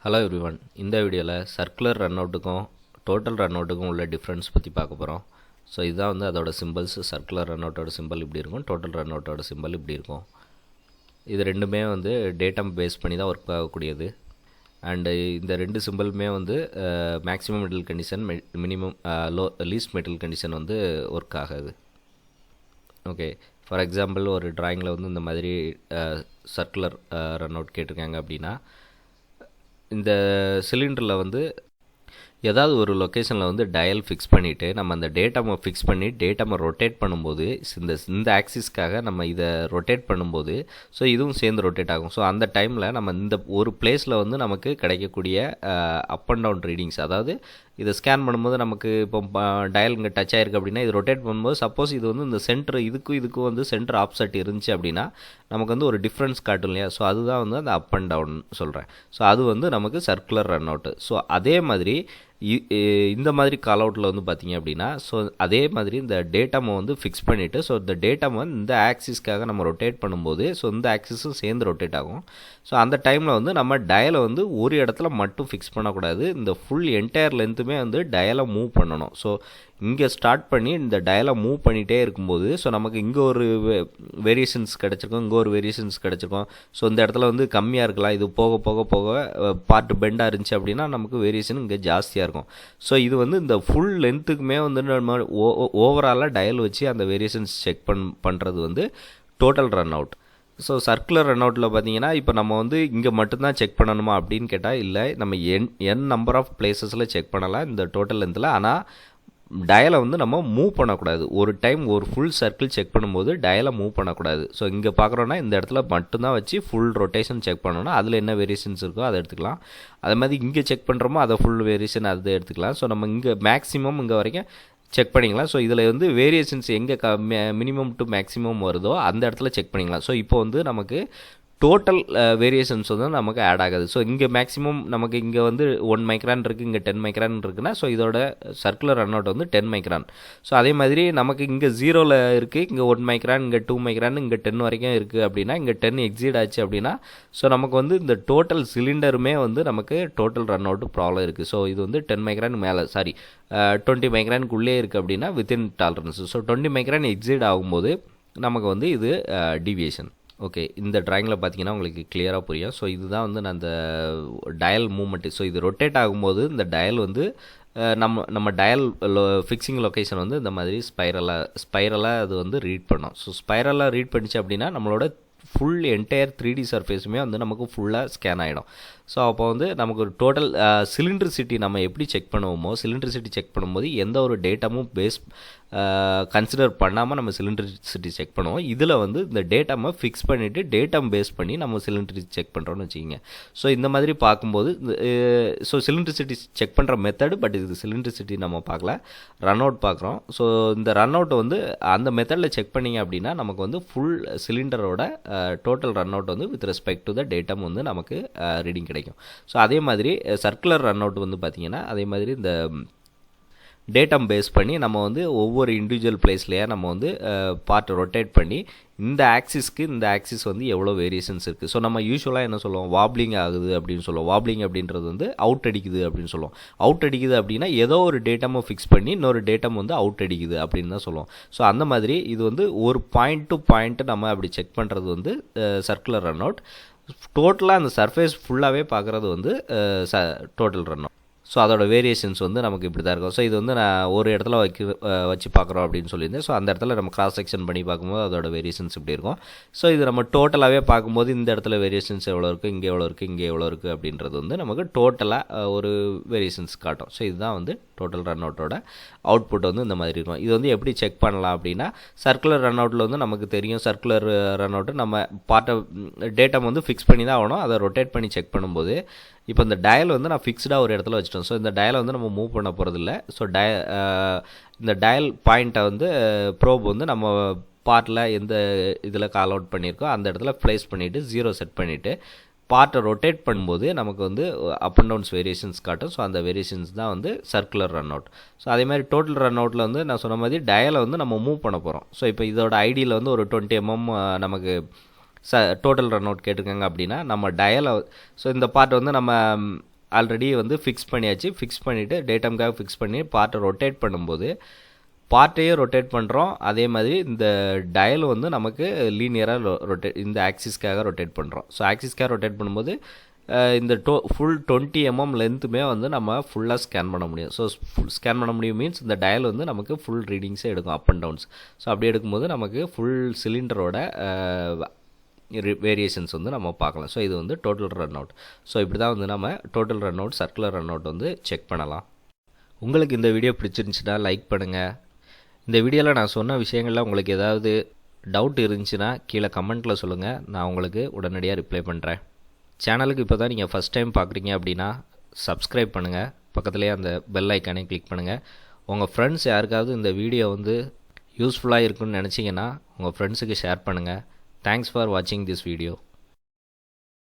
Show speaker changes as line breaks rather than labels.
Hello everyone, இந்த வீடியோவில் circular run அவுட்டுக்கும் total run அவுட்டுக்கும் உள்ள டிஃப்ரென்ஸ் பற்றி பார்க்க போகிறோம். ஸோ இதுதான் வந்து அதோட சிம்பிள்ஸ். சர்க்குலர் ரன் அவுட்டோட சிம்பிள் இப்படி இருக்கும், டோட்டல் ரன் அவுட்டோட சிம்பிள் இப்படி இருக்கும். இது ரெண்டுமே வந்து டேட்டா பேஸ் பண்ணி தான் ஒர்க் ஆகக்கூடியது. அண்டு இந்த ரெண்டு சிம்பிளுமே வந்து maximum metal condition, minimum least metal condition வந்து ஒர்க் ஆகாது. ஓகே, ஃபார் எக்ஸாம்பிள் ஒரு ட்ராயிங்கில் வந்து இந்த மாதிரி சர்க்குலர் ரன் அவுட் கேட்டிருக்காங்க அப்படின்னா, இந்த சிலிண்டரில் வந்து ஏதாவது ஒரு லொக்கேஷனில் வந்து டயல் ஃபிக்ஸ் பண்ணிவிட்டு நம்ம அந்த டேட்டாவை ஃபிக்ஸ் பண்ணி டேட்டாவை ரொட்டேட் பண்ணும்போது இந்த ஆக்சிஸ்க்காக நம்ம இதை ரொட்டேட் பண்ணும்போது ஸோ இதுவும் சேர்ந்து ரொட்டேட் ஆகும். ஸோ அந்த டைமில் நம்ம இந்த ஒரு பிளேஸில் வந்து நமக்கு கிடைக்கக்கூடிய அப் அண்ட் டவுன் ரீடிங்ஸ், அதாவது இதை ஸ்கேன் பண்ணும்போது நமக்கு இப்போ டயல் இங்கே டச் ஆகிருக்கு அப்படின்னா இது ரொட்டேட் பண்ணும்போது சப்போஸ் இது வந்து இந்த சென்டர் இதுக்கும் வந்து சென்டர் ஆப்செட் இருந்துச்சு அப்படின்னா நமக்கு வந்து ஒரு டிஃப்ரென்ஸ் காட்டும் இல்லையா. ஸோ அதுதான் வந்து அந்த அப் அண்ட் டவுன் சொல்கிறேன். ஸோ அது வந்து நமக்கு சர்க்குலர் ரன் அவுட்டு. ஸோ அதே மாதிரி இந்த மாதிரி கால் அவுட்டில் வந்து பார்த்திங்க அப்படின்னா, ஸோ அதே மாதிரி இந்த டேட்டாவை வந்து ஃபிக்ஸ் பண்ணிவிட்டு ஸோ இந்த டேட்டாவை இந்த ஆக்சிஸ்க்காக நம்ம ரொட்டேட் பண்ணும்போது ஸோ இந்த ஆக்சிஸும் சேர்ந்து ரொட்டேட் ஆகும். ஸோ அந்த டைமில் வந்து நம்ம டயலை வந்து ஒரு இடத்துல மட்டும் ஃபிக்ஸ் பண்ணக்கூடாது, இந்த ஃபுல் என்டையர் லென்த்துமே வந்து டயலை மூவ் பண்ணணும். ஸோ இங்கே ஸ்டார்ட் பண்ணி இந்த டயலை மூவ் பண்ணிகிட்டே இருக்கும்போது ஸோ நமக்கு இங்கே ஒரு வேரியேஷன்ஸ் கிடச்சிருக்கும், இங்கே ஒரு வேரியேஷன்ஸ் கிடச்சிருக்கும். ஸோ இந்த இடத்துல வந்து கம்மியாக இருக்கலாம், இது போக போக போக பார்ட்டு பெண்டாக இருந்துச்சு அப்படின்னா நமக்கு வேரியேஷன் இங்கே ஜாஸ்தியாக இருக்கும். ஸோ இது வந்து இந்த ஃபுல் லென்த்துக்குமே வந்து நம்ம ஓவராலாக டயல் வச்சு அந்த வேரியேஷன்ஸ் செக் பண்ணுறது வந்து total run out. So circular run அவுட்டில் பார்த்தீங்கன்னா இப்போ நம்ம வந்து இங்கே மட்டும்தான் செக் பண்ணணுமா அப்படின்னு கேட்டால் இல்லை, நம்ம என் நம்பர் ஆஃப் பிளேசஸில் செக் பண்ணலாம் இந்த டோட்டல் லென்த்தில். ஆனால் டயலை வந்து நம்ம மூவ் பண்ணக்கூடாது. ஒரு டைம் ஒரு ஃபுல் சர்க்கிள் செக் பண்ணும்போது டயலை மூவ் பண்ணக்கூடாது. ஸோ இங்கே பார்க்குறோன்னா இந்த இடத்துல மட்டும்தான் வச்சு ஃபுல் ரொட்டேஷன் செக் பண்ணணும், அதில் என்ன வேரியேஷன்ஸ் இருக்கோ அதை எடுத்துக்கலாம். அதே மாதிரி இங்கே செக் பண்ணுறோமோ அதை ஃபுல் வேரியேஷன் அதை எடுத்துக்கலாம். ஸோ நம்ம இங்கே மேக்ஸிமம் இங்கே வரைக்கும் செக் பண்ணிக்கலாம். ஸோ இதில் வந்து வேரியேஷன்ஸ் எங்கே மினிமம் டு மேக்ஸிமம் வருதோ அந்த இடத்துல செக் பண்ணிக்கலாம். ஸோ இப்போ வந்து நமக்கு டோட்டல் வேரியேஷன்ஸ் வந்து நமக்கு ஆட் ஆகாது. ஸோ இங்கே மேக்ஸிமம் நமக்கு இங்கே வந்து 1 மைக்ரான் இருக்குது, இங்கே 10 மைக்ரான் இருக்குன்னா ஸோ இதோட சர்க்குலர் ரன் அவுட் வந்து 10 மைக்ரான். ஸோ அதே மாதிரி நமக்கு இங்கே 0ல் இருக்குது, இங்கே 1 மைக்ரான், இங்கே 2 மைக்ரான், இங்கே 10 வரைக்கும் இருக்குது அப்படின்னா இங்கே 10 எக்ஸீட் ஆச்சு அப்படின்னா ஸோ நமக்கு வந்து இந்த டோட்டல் சிலிண்டருமே வந்து நமக்கு டோட்டல் ரன் அவுட் ப்ராப்ளம் இருக்குது. ஸோ இது வந்து 10 மைக்ரான் மேலே 20 மைக்ரானுக்குள்ளே இருக்குது அப்படின்னா within tolerance. So 20 micron exceed ஆகும்போது நமக்கு வந்து இது டீவியேஷன். ஓகே, இந்த ட்ராயிங்கில் பார்த்தீங்கன்னா உங்களுக்கு கிளியராக புரியும். ஸோ இதுதான் வந்து நான் அந்த டயல் மூமெண்ட்டு. ஸோ இது ரொட்டேட் ஆகும்போது இந்த டயல் வந்து நம்ம டயல் ஃபிக்ஸிங் லொக்கேஷன் வந்து இந்த மாதிரி ஸ்பைரலாக அது வந்து ரீட் பண்ணோம். ஸோ ஸ்பைரலாக ரீட் பண்ணிச்சு அப்படின்னா நம்மளோட ஃபுல் என்டையர் 3D சர்ஃபேஸுமே வந்து நமக்கு ஃபுல்லாக ஸ்கேன் ஆகிடும். ஸோ அப்போ வந்து நமக்கு ஒரு டோட்டல் சிலிண்ட்ரிசிட்டி நம்ம எப்படி செக் பண்ணுவோமோ சிலிண்ட்ரிசிட்டி செக் பண்ணும்போது எந்த ஒரு டேட்டாவும் பேஸ் கன்சிடர் பண்ணாமல் நம்ம சிலிண்ட்ரிசிட்டி செக் பண்ணுவோம். இதில் வந்து இந்த டேட்டாவை ஃபிக்ஸ் பண்ணிவிட்டு டேட்டா பேஸ் பண்ணி நம்ம சிலிண்ட்ரிசிட்டி செக் பண்ணுறோன்னு வச்சுக்கிங்க. ஸோ இந்த மாதிரி பார்க்கும்போது ஸோ சிலிண்ட்ரிசிட்டி செக் பண்ணுற மெத்தடு, பட் இது சிலிண்ட்ரிசிட்டி நம்ம பார்க்கல, ரன் அவுட் பார்க்குறோம். ஸோ இந்த ரன் அவுட் வந்து அந்த மெத்தடில் செக் பண்ணிங்க அப்படின்னா நமக்கு வந்து ஃபுல் சிலிண்டரோட டோட்டல் ரன் அவுட் வந்து with respect to the data வந்து நமக்கு ரீடிங் கிடைக்கும். ஸோ அதே மாதிரி சர்க்குலர் ரன் அவுட் வந்து பார்த்திங்கன்னா அதே மாதிரி இந்த டேட்டா பேஸ் பண்ணி நம்ம வந்து ஒவ்வொரு இண்டிவிஜுவல் பிளேஸ்லேயே நம்ம வந்து பார்ட்டை ரொட்டேட் பண்ணி இந்த ஆக்சிஸ் வந்து எவ்வளோ வேரியேஷன்ஸ் இருக்குது. ஸோ நம்ம யூஸ்வலாக என்ன சொல்லுவோம், வாப்ளிங் ஆகுது அப்படின்னு சொல்லுவோம். வாப்ளிங் அப்படின்றது வந்து அவுட் அடிக்குது அப்படின்னு சொல்லுவோம். அவுட் அடிக்குது அப்படின்னா ஏதோ ஒரு டேட்டாவை ஃபிக்ஸ் பண்ணி இன்னொரு டேட்டா வந்து அவுட் அடிக்குது அப்படின்னு தான் சொல்லுவோம். ஸோ அந்த மாதிரி இது வந்து ஒரு பாயிண்ட் டு பாயிண்ட் நம்ம அப்படி செக் பண்ணுறது வந்து சர்க்குலர் ரன் அவுட். டோட்டலாக அந்த சர்ஃபேஸ் ஃபுல்லாகவே பார்க்குறது வந்து டோட்டல் ரன் அவுட். ஸோ அதோட வேரியேஷன்ஸ் வந்து நமக்கு இப்படி தான் இருக்கும். ஸோ இது வந்து நான் ஒரு இடத்துல வச்சு பார்க்குறோம் அப்படின்னு சொல்லியிருந்தேன். ஸோ அந்த இடத்துல நம்ம கிராஸ் செக்ஷன் பண்ணி பார்க்கும்போது அதோட வேரியேஷன்ஸ் இப்படி இருக்கும். ஸோ இது நம்ம டோட்டலாகவே பார்க்கும்போது இந்த இடத்துல வேரியேஷன்ஸ் எவ்வளோ இருக்குது, இங்கே எவ்வளோ இருக்குது, இங்கே எவ்வளோ இருக்குது அப்படின்றது வந்து நமக்கு டோட்டலாக ஒரு வேரியேஷன்ஸ் காட்டும். ஸோ இதுதான் வந்து டோட்டல் ரன் அவுட்டோட அவுட்புட் வந்து இந்த மாதிரி இருக்கும். இது வந்து எப்படி செக் பண்ணலாம் அப்படின்னா, சர்க்குலர் ரன் அவுட்டில் வந்து நமக்கு தெரியும், சர்க்குலர் ரன் அவுட்டு நம்ம பார்ட்டை டேட்டா வந்து ஃபிக்ஸ் பண்ணி தான் ஆகணும். அதை ரொட்டேட் பண்ணி செக் பண்ணும்போது இப்போ இந்த டயல் வந்து நான் ஃபிக்ஸ்டாக ஒரு இடத்துல வச்சுட்டோம். ஸோ இந்த டயலை வந்து நம்ம மூவ் பண்ண போகிறதில்ல. ஸோ இந்த டயல் பாயிண்ட்டை வந்து ப்ரோப் வந்து நம்ம பார்ட்டில் எந்த இதில் கால் அவுட் பண்ணியிருக்கோ அந்த இடத்துல ப்ளேஸ் பண்ணிவிட்டு 0 செட் பண்ணிவிட்டு பார்ட்டை ரொட்டேட் பண்ணும்போது நமக்கு வந்து அப் அண்ட் டவுன்ஸ் வேரியேஷன்ஸ் காட்டும். ஸோ அந்த வேரியேஷன்ஸ் தான் வந்து சர்க்குலர் ரன் அவுட். ஸோ அதே மாதிரி டோட்டல் ரன் அவுட்டில் வந்து நான் சொன்ன மாதிரி டயலை வந்து நம்ம மூவ் பண்ண போகிறோம். ஸோ இப்போ இதோட ஐடியில் வந்து ஒரு 20 mm நமக்கு டோட்டல் ரன் அவுட் கேட்டிருக்காங்க அப்படின்னா நம்ம டயலை ஸோ இந்த பார்ட் வந்து நம்ம ஆல்ரெடி வந்து ஃபிக்ஸ் பண்ணியாச்சு. ஃபிக்ஸ் பண்ணிவிட்டு டேட்டம்காக ஃபிக்ஸ் பண்ணி பார்ட்டை ரொட்டேட் பண்ணும்போது பார்ட்டையும் ரொட்டேட் பண்ணுறோம். அதே மாதிரி இந்த டயல் வந்து நமக்கு லீனியராக ரொட்டேட் இந்த ஆக்சிஸ்க்காக ரொட்டேட் பண்ணுறோம். ஸோ ஆக்சிஸ்க்காக ரொட்டேட் பண்ணும்போது இந்த ஃபுல் 20 mm லென்த்துமே வந்து நம்ம ஃபுல்லாக ஸ்கேன் பண்ண முடியும். ஸோ ஸ்கேன் பண்ண முடியும் மீன்ஸ் இந்த டயல் வந்து நமக்கு ஃபுல் ரீடிங்ஸே எடுக்கும், அப் அண்ட் டவுன்ஸ். ஸோ அப்படி எடுக்கும்போது நமக்கு ஃபுல் சிலிண்டரோட வேரியேஷன்ஸ் வந்து நம்ம பார்க்கலாம். ஸோ இது வந்து டோட்டல் ரன் அவுட். ஸோ இப்படி தான் வந்து நம்ம total run out, circular run out வந்து செக் பண்ணலாம். உங்களுக்கு இந்த வீடியோ பிடிச்சிருந்துச்சுன்னா லைக் பண்ணுங்கள். இந்த வீடியோவில் நான் சொன்ன விஷயங்களில் உங்களுக்கு ஏதாவது டவுட் இருந்துச்சுன்னா கீழே கமெண்ட்டில் சொல்லுங்கள், நான் உங்களுக்கு உடனடியாக ரிப்ளை பண்ணுறேன். சேனலுக்கு இப்போ தான் நீங்கள் ஃபஸ்ட் டைம் பார்க்குறீங்க அப்படின்னா சப்ஸ்கிரைப் பண்ணுங்கள், பக்கத்துலேயே அந்த பெல் ஐக்கானே கிளிக் பண்ணுங்கள். உங்கள் ஃப்ரெண்ட்ஸ் யாருக்காவது இந்த வீடியோ வந்து யூஸ்ஃபுல்லாக இருக்குன்னு நினச்சிங்கன்னா உங்கள் ஃப்ரெண்ட்ஸுக்கு ஷேர் பண்ணுங்கள். தேங்க்ஸ் ஃபார் வாட்சிங் திஸ் வீடியோ.